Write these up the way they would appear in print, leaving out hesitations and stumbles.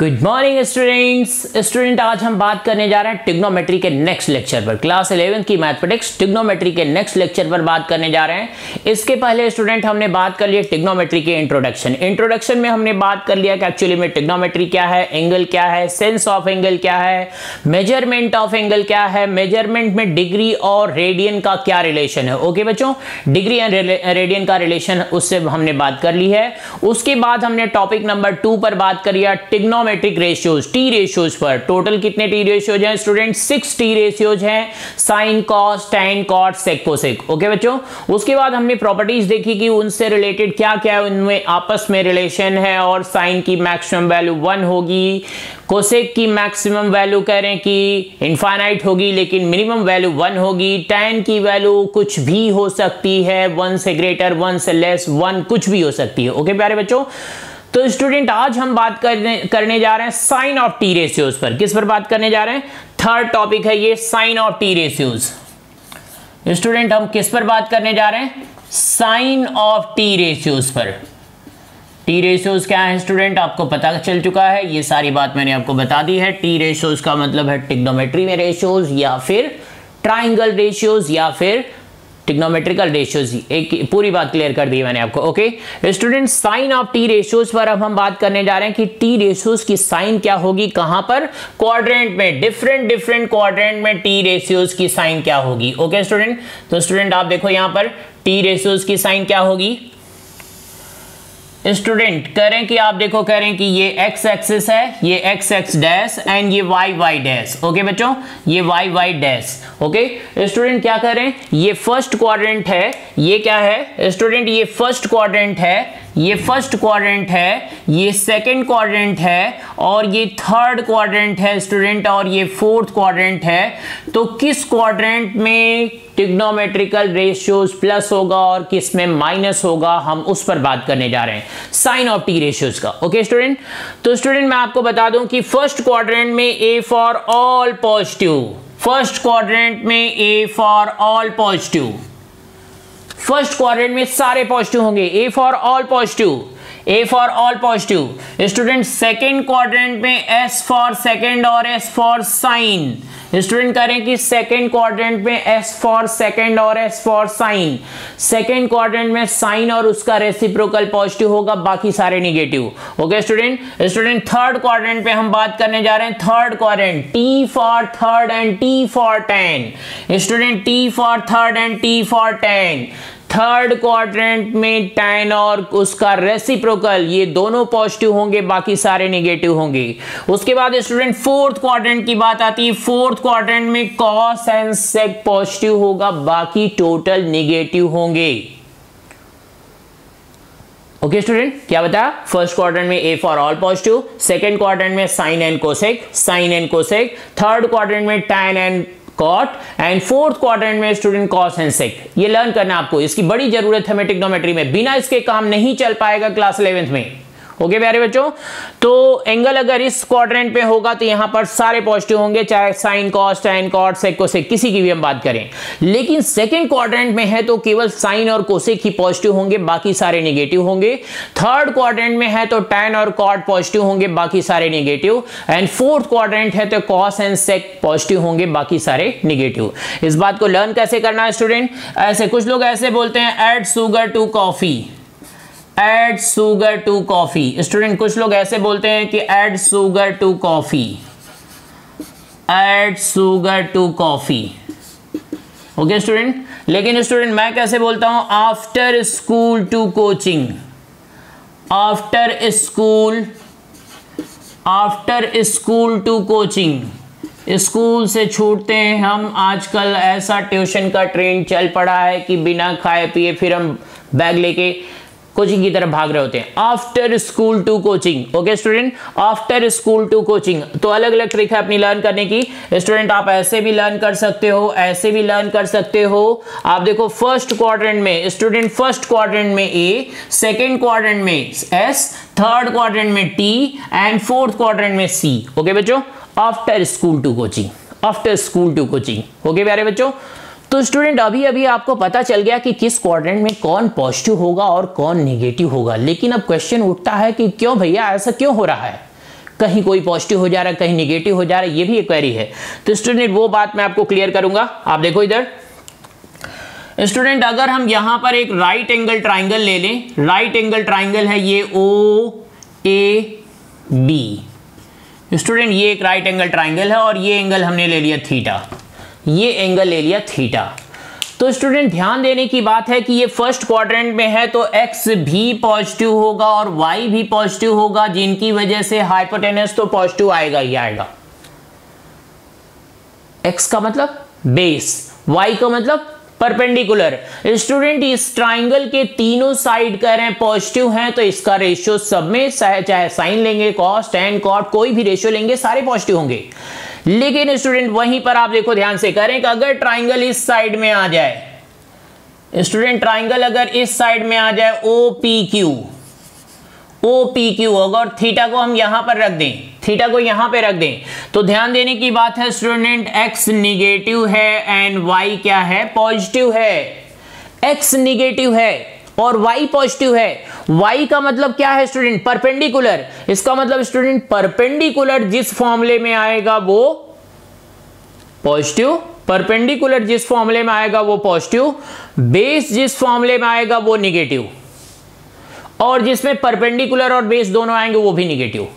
Good morning student, आज हम बात करने जा रहे हैं ट्रिग्नोमेट्री के नेक्स्ट लेक्चर पर। क्लास 11 की मैथमेटिक्स ट्रिग्नोमेट्री के नेक्स्ट लेक्चर पर बात करने जा रहे हैं। इसके पहले स्टूडेंट हमने बात कर लिया ट्रिग्नोमेट्री के इंट्रोडक्शन में हमने बात कर लिया कि एक्चुअली में ट्रिग्नोमेट्री क्या है, एंगल क्या है, सेंस ऑफ एंगल क्या है, मेजरमेंट ऑफ एंगल क्या है, मेजरमेंट में डिग्री और रेडियन का क्या रिलेशन है। ओके बच्चों, डिग्री एंड रेडियन का रिलेशन उससे हमने बात कर ली है। उसके बाद हमने टॉपिक नंबर 2 पर बात करी ट्रिग्नोमेट्रिक रेशियोज, टी रेशियोज पर। टोटल कितने टी रेशियोज हैं स्टूडेंट? 6 टी रेशियोज हैं, साइन, कॉस, टैन, कॉट, सेक, कोसेक। ओके बच्चों, उसके बाद हमने प्रॉपर्टीज देखी कि उनसे रिलेटेड क्या क्या उनमें आपस में रिलेशन है। और साइन की मैक्सिमम वैल्यू 1 होगी, कोसेक की मैक्सिमम वैल्यू कह रहे हैं कि इनफाइनाइट होगी लेकिन मिनिमम वैल्यू 1 होगी। टैन की वैल्यू कुछ भी हो सकती है, 1 से ग्रेटर, 1 से लेस, 1 कुछ भी हो सकती है। ओके प्यारे बच्चों, तो स्टूडेंट आज हम बात करने जा रहे हैं साइन ऑफ टी रेशियोज पर। किस पर बात करने जा रहे हैं? थर्ड टॉपिक है ये, sign of T ratios. Student हम किस पर बात करने जा रहे हैं? साइन ऑफ टी रेशियोज पर। टी रेशियोज क्या है स्टूडेंट, आपको पता चल चुका है, ये सारी बात मैंने आपको बता दी है। टी रेशियोज का मतलब है ट्रिग्नोमेट्री में रेशियोज या फिर ट्राइंगल रेशियोज या फिर ट्रिग्नोमेट्रिकल रेशियोज। एक पूरी बात क्लियर कर दी मैंने आपको। Okay student, sign of T ratios पर अब हम बात करने जा रहे हैं कि टी रेशियोज की साइन क्या होगी, कहां पर? क्वाड्रेंट में, डिफरेंट क्वाड्रेंट में टी रेशियोज की साइन क्या होगी। ओके स्टूडेंट, तो स्टूडेंट आप देखो यहां पर टी रेशियोज की साइन क्या होगी। स्टूडेंट कह रहे हैं कि आप देखो, कह रहे हैं कि ये एक्स एक्सिस है, ये एक्स एक्स डैश एंड ये वाई वाई डैश। ओके बच्चों, ये y y dash. Okay student क्या कर रहे हैं, ये फर्स्ट क्वाड्रेंट है, ये क्या है स्टूडेंट, ये फर्स्ट क्वाड्रेंट है, ये फर्स्ट क्वाड्रेंट है, ये सेकंड क्वाड्रेंट है और ये थर्ड क्वाड्रेंट है स्टूडेंट, और ये फोर्थ क्वाड्रेंट है। तो किस क्वाड्रेंट में ट्रिग्नोमेट्रिकल रेशियोज प्लस होगा और किस में माइनस होगा, हम उस पर बात करने जा रहे हैं, साइन ऑफ टी रेशियोज का। ओके स्टूडेंट, तो स्टूडेंट मैं आपको बता दूं कि फर्स्ट क्वाड्रेंट में A for all positive, first quadrant में A for all positive, first quadrant में सारे पॉजिटिव होंगे, A for all positive, A for all positive. Student second quadrant में एस फॉर सेकेंड और एस फॉर साइन। स्टूडेंट करें कि second quadrant में S for second और S for sign. Second quadrant में साइन और उसका रेसिप्रोकल पॉजिटिव होगा, बाकी सारे negative. Okay student third quadrant पे हम बात करने जा रहे हैं, third quadrant, T for third and T for ten. Student T for third and T for ten. Third quadrant में tan और उसका रेसिप्रोकल ये दोनों पॉजिटिव होंगे, बाकी सारे नेगेटिव होंगे। उसके बाद स्टूडेंट फोर्थ क्वाड्रेंट की बात आती है, फोर्थ क्वाड्रेंट में cos एंड sec पॉजिटिव होगा, बाकी टोटल नेगेटिव होंगे। ओके स्टूडेंट, क्या बताया? फर्स्ट क्वाड्रेंट में a for all positive, second quadrant में sin and cosec, third quadrant में tan and cot and fourth quadrant में स्टूडेंट कॉस एंड सेक। ये लर्न करना आपको, इसकी बड़ी जरूरत है ट्रिग्नोमेट्री में, बिना इसके काम नहीं चल पाएगा क्लास 11th में। ओके प्यारे बच्चों, तो एंगल अगर इस क्वाड्रेंट पे होगा तो यहां पर सारे पॉजिटिव होंगे, चाहे साइन, कॉस, टैन, कॉट, सेक, कोसेक, किसी की भी हम बात करें। लेकिन सेकंड क्वाड्रेंट में है तो केवल साइन और कोसेक ही पॉजिटिव होंगे, बाकी सारे नेगेटिव होंगे। थर्ड क्वाड्रेंट में है तो टैन और कॉट पॉजिटिव होंगे, बाकी सारे नेगेटिव। एंड फोर्थ क्वाड्रेंट है तो कॉस एंड सेक पॉजिटिव होंगे, बाकी सारे नेगेटिव। इस बात को लर्न कैसे करना है स्टूडेंट? ऐसे कुछ लोग ऐसे बोलते हैं, add sugar to coffee, add sugar to coffee. Student कुछ लोग ऐसे बोलते हैं कि add sugar to coffee, add sugar to coffee. Okay student, लेकिन स्टूडेंट मैं कैसे बोलता हूं? After school to coaching, after school to coaching. School से छूटते हैं हम, आजकल ऐसा ट्यूशन का ट्रेंड चल पड़ा है कि बिना खाए पिए फिर हम बैग लेके कोचिंग की तरफ भाग रहे होते हैं। After school to coaching. Okay student, after school to coaching. तो अलग अलग ट्रिक है अपनी लर्न करने की। स्टूडेंट आप ऐसे भी लर्न कर सकते हो, ऐसे भी लर्न कर सकते हो। आप देखो फर्स्ट क्वाड्रेंट में स्टूडेंट, फर्स्ट क्वाड्रेंट में ए, सेकेंड क्वाड्रेंट में एस, थर्ड क्वाड्रेंट में टी एंड फोर्थ क्वाड्रेंट में सी। ओके बच्चों, after school to coaching, after school to coaching. Okay प्यारे बच्चों, तो स्टूडेंट अभी अभी आपको पता चल गया कि किस क्वाड्रेंट में कौन पॉजिटिव होगा और कौन नेगेटिव होगा। लेकिन अब क्वेश्चन उठता है कि क्यों भैया ऐसा क्यों हो रहा है? कहीं कोई पॉजिटिव हो जा रहा है, कहीं निगेटिव हो जा रहा है, ये भी एक क्वेरी है। तो स्टूडेंट वो बात मैं आपको क्लियर करूंगा। आप देखो इधर स्टूडेंट, अगर हम यहां पर एक राइट एंगल ट्राइंगल ले लें, राइट एंगल ट्राइंगल है ये OAB। स्टूडेंट ये एक राइट एंगल ट्राइंगल है और ये एंगल हमने ले लिया थीटा, ये एंगल ले लिया थीटा। तो स्टूडेंट ध्यान देने की बात है कि ये फर्स्ट क्वाड्रेंट में है तो x भी पॉजिटिव होगा और y भी पॉजिटिव होगा, जिनकी वजह से हाइपोटेनस तो पॉजिटिव आएगा ही आएगा। x का मतलब बेस, y का मतलब परपेंडिकुलर। स्टूडेंट इस ट्राइंगल के तीनों साइड कह रहे हैं पॉजिटिव हैं, तो इसका रेशियो सब में चाहे साइन लेंगे, कॉस, टेन, कॉट, कोई भी रेशियो लेंगे सारे पॉजिटिव होंगे। लेकिन स्टूडेंट वहीं पर आप देखो ध्यान से करें कि अगर ट्राइंगल इस साइड में आ जाए, स्टूडेंट ट्राइंगल अगर इस साइड में आ जाए OPQ होगा और थीटा को हम यहां पर रख दें, थीटा को यहां पे रख दें, तो ध्यान देने की बात है स्टूडेंट x निगेटिव है एंड y क्या है, पॉजिटिव है। x निगेटिव है और y पॉजिटिव है। y का मतलब क्या है स्टूडेंट, परपेंडिकुलर। इसका मतलब स्टूडेंट परपेंडिकुलर जिस फॉर्मूले में आएगा वो पॉजिटिव, परपेंडिकुलर जिस फॉर्मूले में आएगा वो पॉजिटिव, बेस जिस फॉर्मूले में आएगा वो निगेटिव, और जिसमें परपेंडिकुलर और बेस दोनों आएंगे वो भी निगेटिव।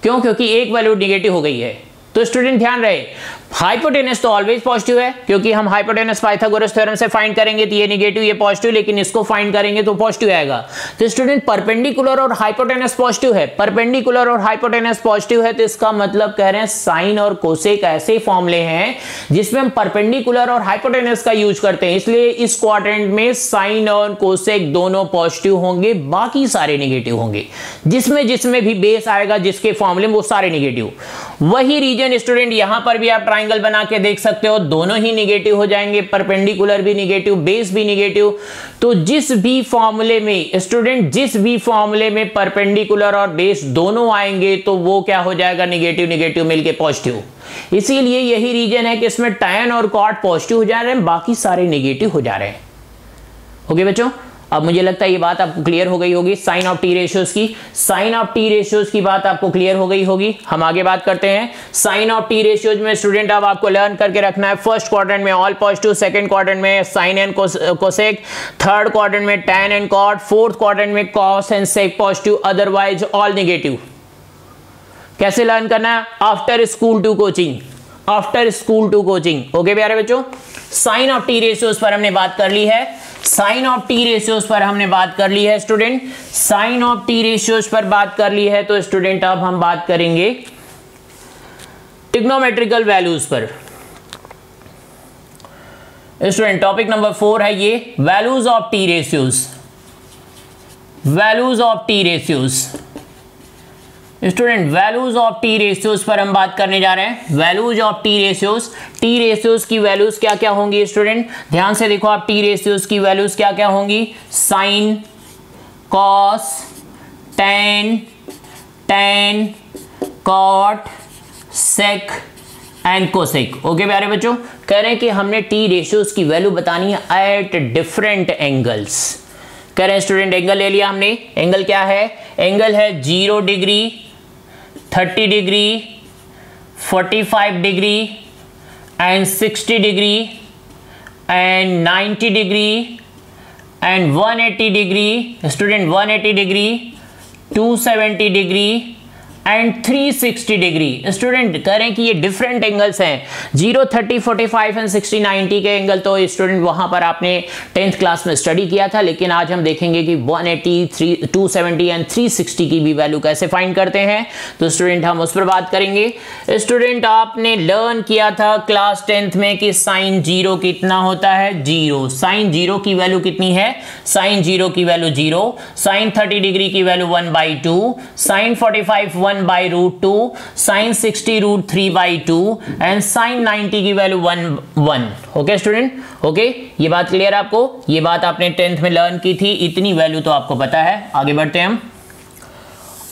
क्यों? क्योंकि एक वैल्यू निगेटिव हो गई है। तो स्टूडेंट ध्यान रहे, हाइपोटेनस तो ऑलवेज पॉजिटिव है, क्योंकि हम हाइपोटेनस पाइथागोरस थ्योरम से फाइंड करेंगे तो ये निगेटिव ये पॉजिटिव, लेकिन इसको फाइंड करेंगे तो पॉजिटिव आएगा। तो स्टूडेंट परपेंडिकुलर और हाइपोटेनस पॉजिटिव है, परपेंडिकुलर और हाइपोटेनस पॉजिटिव है, तो इसका मतलब कह रहे हैं साइन और कोसेक ऐसे फॉर्मूले हैं जिसमें हम परपेंडिकुलर और हाइपोटेनस का यूज करते हैं, इसलिए इस क्वाड्रेंट में साइन और कोसेक दोनों पॉजिटिव होंगे, बाकी सारे निगेटिव होंगे। जिसमें भी बेस आएगा जिसके फॉर्मूले में वो सारे निगेटिव। वही रीजन स्टूडेंट यहां पर भी आप ट्राइंगल बना के देख सकते हो, दोनों ही निगेटिव हो जाएंगे, परपेंडिकुलर भी निगेटिव, बेस भी निगेटिव। तो जिस भी फॉर्मूले में स्टूडेंट, जिस भी फॉर्मूले में परपेंडिकुलर और बेस दोनों आएंगे तो वो क्या हो जाएगा, निगेटिव निगेटिव मिलके पॉजिटिव। इसीलिए यही रीजन है कि इसमें tan और cot पॉजिटिव हो जा रहे हैं, बाकी सारे निगेटिव हो जा रहे हैं। ओके बच्चों, अब मुझे लगता है ये बात आपको क्लियर हो गई होगी साइन ऑफ टी रेशियोज की। साइन ऑफ टी रेशियोज की बात आपको क्लियर हो गई होगी। हम आगे बात करते हैं साइन ऑफ टी रेशियोज में। स्टूडेंट अब आपको लर्न करके रखना है, फर्स्ट क्वाड्रेंट में ऑल पॉजिटिव, सेकंड क्वाड्रेंट में sine and cosec, third quadrant में tan and cot, fourth quadrant में cos and sec positive, otherwise all negative. कैसे लर्न करना है? After school to coaching, after school to coaching. Okay प्यारे बच्चों, sign of T ratios पर हमने बात कर ली है, साइन ऑफ टी रेशियोज पर हमने बात कर ली है student, sign of T ratios पर बात कर ली है। तो स्टूडेंट अब हम बात करेंगे ट्रिग्नोमेट्रिकल वैल्यूज पर। स्टूडेंट टॉपिक नंबर 4 है ये, values of T ratios, values of T ratios. Student values of T ratios पर हम बात करने जा रहे हैं। Values of T ratios, T ratios की वैल्यूज क्या क्या होंगी स्टूडेंट, ध्यान से देखो आप, टी रेशियोज की वैल्यूज क्या क्या होंगी, sine, cos, tan, cot, sec and cosec. Okay प्यारे बच्चों, कह रहे हैं कि हमने टी रेशियोज की वैल्यू बतानी है एट डिफरेंट एंगल्स। कह रहे हैं स्टूडेंट एंगल ले लिया हमने, एंगल क्या है, एंगल है 0 degree, 30 degree, 45 degree and 60 degree and 90 degree and 180 degree. Student 180 degree, 270 degree and 360 degree. Student कह रहे हैं कि ये डिफरेंट एंगल्स हैं, 0, 30, 45 एंड 60, 90 के एंगल तो स्टूडेंट वहां पर आपने 10th क्लास में स्टडी किया था, लेकिन आज हम देखेंगे कि 180, 270 एंड 360 की भी वैल्यू कैसे फाइंड करते हैं। तो स्टूडेंट हम उस पर बात करेंगे। स्टूडेंट आपने लर्न किया था क्लास 10th में कि साइन 0 कितना होता है, 0। साइन 0 की वैल्यू कितनी है, साइन 0 की वैल्यू 0, साइन 30 डिग्री की value 1/2, sine 45 1/√2, sine 60 √3/2 and sine 90 की वैल्यू 1। ओके स्टूडेंट, ओके ये बात क्लियर आपको, ये बात आपने 10th में लर्न की थी, इतनी वैल्यू तो आपको पता है। आगे बढ़ते हैं हम।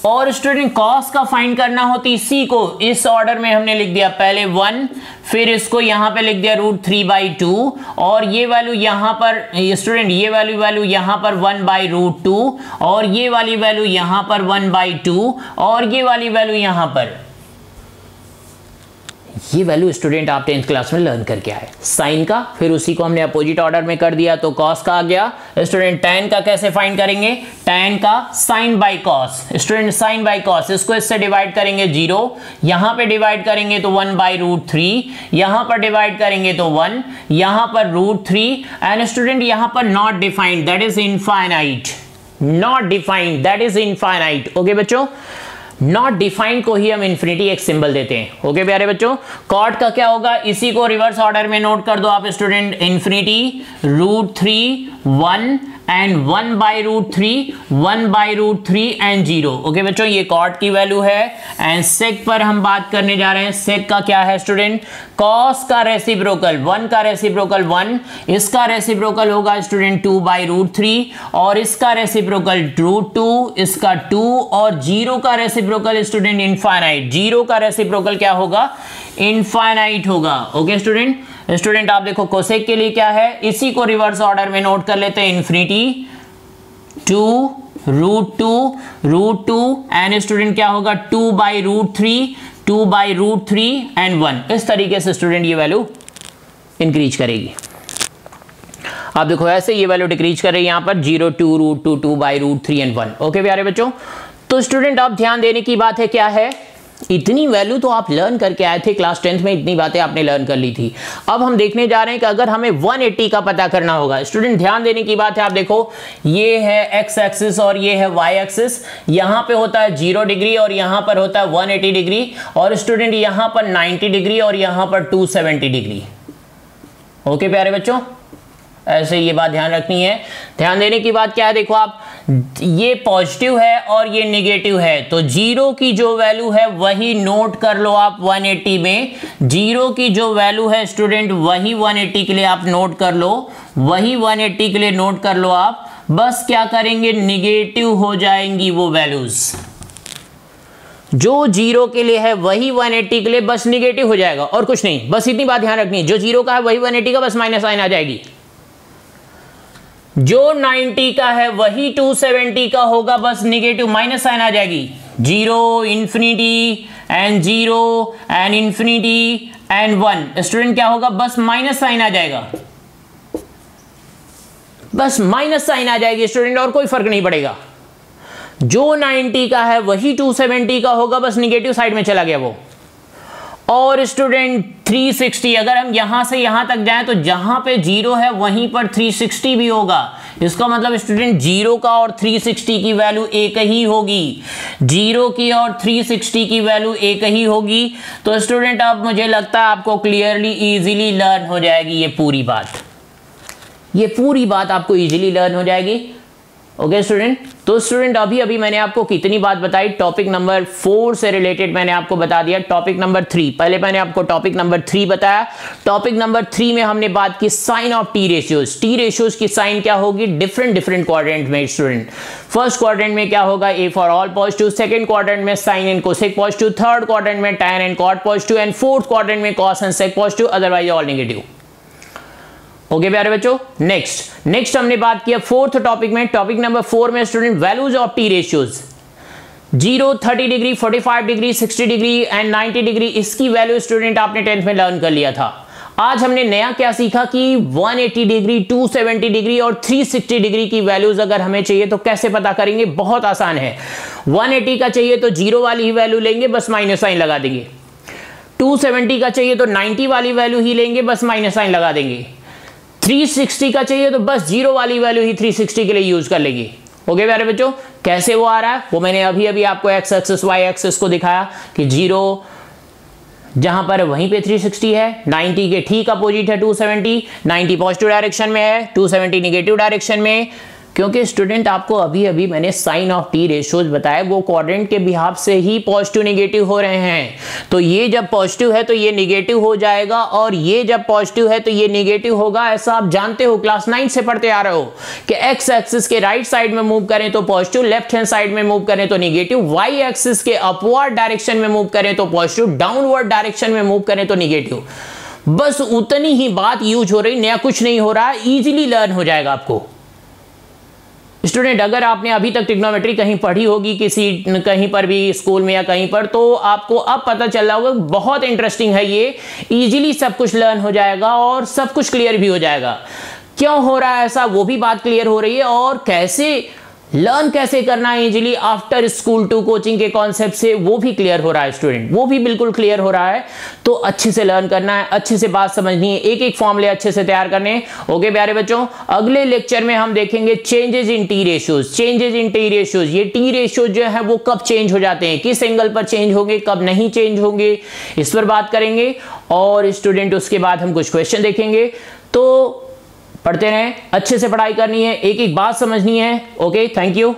और स्टूडेंट कॉस का फाइंड करना होती सी को इस ऑर्डर में हमने लिख दिया, पहले 1, फिर इसको यहां पे लिख दिया √3/2 और ये वैल्यू यहां पर स्टूडेंट ये वैल्यू यहां पर 1/√2 और ये वाली वैल्यू यहां पर 1/2 और ये वाली वैल्यू यहां पर, ये वैल्यू स्टूडेंट आप 10th क्लास में लर्न करके आए साइन का, फिर उसी को हमने अपोजिट ऑर्डर में कर दिया तो कॉस का आ गया। स्टूडेंट tan का कैसे फाइंड करेंगे, tan का sine by cos, student sine by cos, इसको इससे डिवाइड करेंगे 0, यहां पे डिवाइड करेंगे तो 1/√3, यहां पर डिवाइड करेंगे तो 1, यहां पर √3 एंड स्टूडेंट यहां पर not defined that is infinite, not defined that is infinite. Okay बच्चों, नॉट डिफाइंड को ही हम इन्फिनिटी एक सिंबल देते हैं। ओके प्यारे बच्चों, कॉट का क्या होगा, इसी को रिवर्स ऑर्डर में नोट कर दो आप student, infinity √3 1 and 1/√3 1/√3 and 0। Okay बच्चों, ये कॉट की वैल्यू है एंड सेक पर हम बात करने जा रहे हैं। सेक का क्या है स्टूडेंट, कॉस का रेसिप्रोकल 1 का रेसिप्रोकल 1, इसका रेसिप्रोकल होगा स्टूडेंट 2/√3 और इसका रेसिप्रोकल √2, इसका 2 और 0 का रेसिप्रोकल स्टूडेंट इनफाइनाइट, 0 का रेसिप्रोकल क्या होगा, इनफाइनाइट होगा। ओके स्टूडेंट आप देखो कोसेक के लिए क्या है, इसी को रिवर्स ऑर्डर में नोट कर लेते हैं, इन्फिनिटी 2 √2 एंड स्टूडेंट क्या होगा 2/√3 एंड 1। इस तरीके से स्टूडेंट ये वैल्यू इंक्रीज करेगी। आप देखो ऐसे ये वैल्यू डिक्रीज कर रही है यहां पर 0 2 √2 2/√3 एंड 1। ओके प्यारे बच्चों, तो स्टूडेंट आप ध्यान देने की बात है क्या है, इतनी वैल्यू तो आप लर्न करके आए थे क्लास 10th में, इतनी बातें आपने लर्न कर ली थी। अब हम देखने जा रहे हैं कि अगर हमें 180 का पता करना होगा। स्टूडेंट ध्यान देने की बात है, आप देखो ये है एक्स एक्सिस और ये है वाई एक्सिस, यहां पे होता है 0 डिग्री और यहां पर होता है 180 डिग्री और स्टूडेंट यहां पर 90 डिग्री और यहां पर 270 डिग्री। ओके प्यारे बच्चों, ऐसे ये बात ध्यान रखनी है। ध्यान देने की बात क्या है, देखो आप ये पॉजिटिव है और ये नेगेटिव है, तो 0 की जो वैल्यू है वही नोट कर लो आप 180 में, 0 की जो वैल्यू है स्टूडेंट वही 180 के लिए आप नोट कर लो, वही 180 के लिए नोट कर लो आप। बस क्या करेंगे, निगेटिव हो जाएंगी वो वैल्यूज, जो 0 के लिए है वही 180 के लिए बस निगेटिव हो जाएगा और कुछ नहीं। बस इतनी बात ध्यान रखनी है, जो 0 का है वही 180 का बस माइनस साइन आ जाएगी, जो 90 का है वही 270 का होगा, बस निगेटिव माइनस साइन आ जाएगी। 0 infinity and 0 and infinity and 1 student क्या होगा, बस माइनस साइन आ जाएगा, बस माइनस साइन आ जाएगी स्टूडेंट और कोई फर्क नहीं पड़ेगा। जो 90 का है वही 270 का होगा, बस निगेटिव साइड में चला गया वो। और स्टूडेंट 360, अगर हम यहां से यहां तक जाएं तो जहां पे 0 है वहीं पर 360 भी होगा। इसका मतलब स्टूडेंट 0 का और 360 की वैल्यू एक ही होगी, 0 की और 360 की वैल्यू एक ही होगी। तो स्टूडेंट अब मुझे लगता है आपको क्लियरली इजीली लर्न हो जाएगी ये पूरी बात आपको इजीली लर्न हो जाएगी। ओके स्टूडेंट, तो स्टूडेंट अभी मैंने आपको कितनी बात बताई, टॉपिक नंबर 4 से रिलेटेड मैंने आपको बता दिया। टॉपिक नंबर 3, पहले मैंने आपको टॉपिक नंबर 3 बताया। टॉपिक नंबर 3 में हमने बात की sign of T ratios. T ratios की साइन क्या होगी डिफरेंट क्वाड्रेंट में स्टूडेंट। फर्स्ट क्वाड्रेंट में क्या होगा, A for all positive, second quadrant में sine and cosec positive, third quadrant में tan and cot positive and fourth quadrant में cos and sec positive, otherwise all negative. Okay प्यारे बच्चों, next हमने बात किया फोर्थ टॉपिक में। टॉपिक नंबर 4 में student values of T ratios 0, 30 degree, 45 degree, 60 degree and 90 degree, इसकी वैल्यू स्टूडेंट आपने 10th में लर्न कर लिया था। आज हमने नया क्या सीखा कि 180 डिग्री, 270 डिग्री और 360 डिग्री की वैल्यूज अगर हमें चाहिए तो कैसे पता करेंगे, बहुत आसान है। 180 का चाहिए तो 0 वाली ही वैल्यू लेंगे, बस माइनस साइन लगा देंगे। 270 का चाहिए तो 90 वाली वैल्यू ही लेंगे, बस माइनस साइन लगा देंगे। 360 का चाहिए तो बस 0 वाली वैल्यू ही 360 के लिए यूज कर लेंगे। ओके प्यारे बच्चों, कैसे वो आ रहा है वो मैंने अभी आपको एक्स एक्सिस वाई एक्सिस को दिखाया कि 0 जहां पर वहीं पे 360 है, 90 के ठीक अपोजिट है 270, 90 पॉजिटिव डायरेक्शन में है, 270 नेगेटिव डायरेक्शन में, क्योंकि स्टूडेंट आपको अभी अभी मैंने साइन ऑफ टी रेशियोज बताया, वो क्वाड्रेंट के बिहाफ से ही पॉजिटिव नेगेटिव हो रहे हैं। तो ये जब पॉजिटिव है तो ये नेगेटिव हो जाएगा, और ये जब पॉजिटिव है तो ये नेगेटिव होगा। ऐसा आप जानते हो, क्लास 9 से पढ़ते आ रहे हो कि एक्स एक्सिस के राइट साइड में मूव करें तो पॉजिटिव, लेफ्ट हैंड साइड में मूव करें तो नेगेटिव, वाई एक्सिस के अपवर्ड डायरेक्शन में मूव करें तो पॉजिटिव, डाउनवर्ड डायरेक्शन में मूव करें तो नेगेटिव। बस उतनी ही बात यूज हो रही, नया कुछ नहीं हो रहा है, इजीली लर्न हो जाएगा आपको। स्टूडेंट, अगर आपने अभी तक ट्रिग्नोमेट्री कहीं पढ़ी होगी, कहीं पर भी स्कूल में या कहीं पर, तो आपको अब पता चल रहा होगा बहुत इंटरेस्टिंग है ये, इजीली सब कुछ लर्न हो जाएगा और सब कुछ क्लियर भी हो जाएगा। क्यों हो रहा है ऐसा, वो भी बात क्लियर हो रही है, और कैसे लर्न कैसे करना है easily after school to coaching के कॉन्सेप्ट से, वो भी क्लियर हो रहा है स्टूडेंट, वो भी बिल्कुल क्लियर हो रहा है। तो अच्छे से लर्न करना है, अच्छे से बात समझनी है, एक एक फॉर्मूले अच्छे से तैयार करने। ओके प्यारे बच्चों, अगले लेक्चर में हम देखेंगे changes in T ratios. Changes in T ratios, ये टी रेशियोज जो है वो कब चेंज हो जाते हैं, किस एंगल पर चेंज होंगे, कब नहीं चेंज होंगे, इस पर बात करेंगे। और स्टूडेंट उसके बाद हम कुछ क्वेश्चन देखेंगे। तो पढ़ते रहें, अच्छे से पढ़ाई करनी है, एक एक बात समझनी है। Okay, thank you.